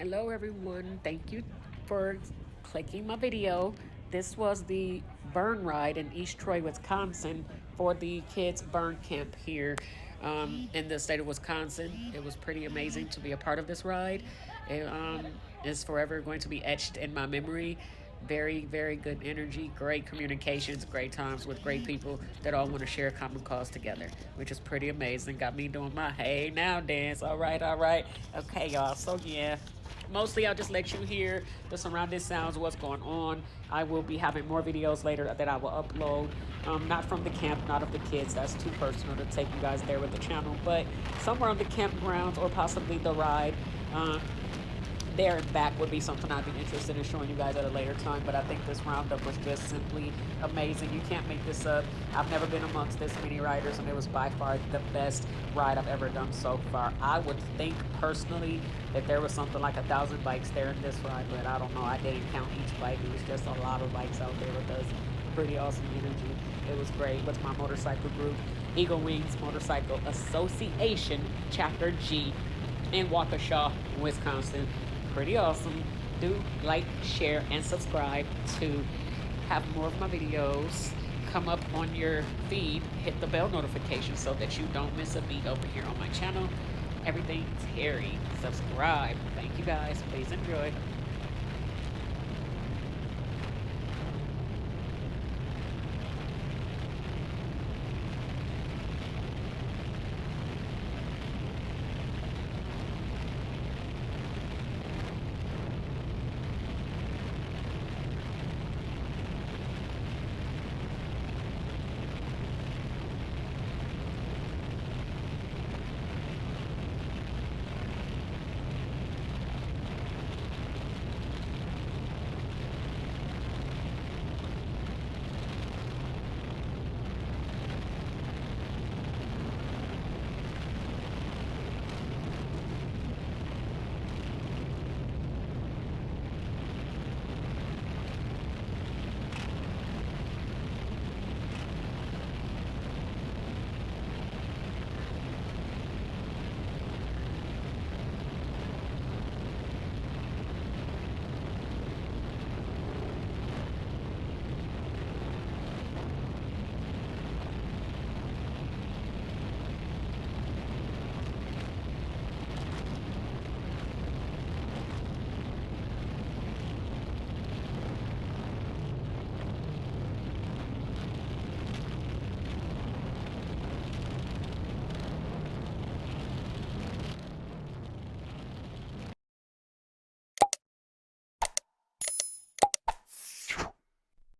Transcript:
Hello, everyone. Thank you for clicking my video. This was the burn ride in East Troy, Wisconsin, for the kids' burn camp here in the state of Wisconsin. It was pretty amazing to be a part of this ride. It is forever going to be etched in my memory. Very, very good energy, great communications, great times with great people that all want to share a common cause together, which is pretty amazing. Got me doing my hey now dance. All right, all right. Okay, y'all. So, yeah, mostly I'll just let you hear the surrounding sounds of what's going on. I will be having more videos later that I will upload, not from the camp, not of the kids, that's too personal to take you guys there with the channel, but somewhere on the campgrounds or possibly the ride. There and back would be something I'd be interested in showing you guys at a later time. But I think this roundup was just simply amazing. You can't make this up. I've never been amongst this many riders, and it was by far the best ride I've ever done so far. I would think personally that there was something like 1,000 bikes there in this ride, but I don't know. I didn't count each bike. It was just a lot of bikes out there with us. Pretty awesome energy. It was great with my motorcycle group, Eagle Wings Motorcycle Association, Chapter G, in Waukesha, Wisconsin. Pretty awesome. Do like, share, and subscribe to have more of my videos come up on your feed. Hit the bell notification so that you don't miss a beat over here on my channel. Everything Terry. Subscribe. Thank you guys. Please enjoy.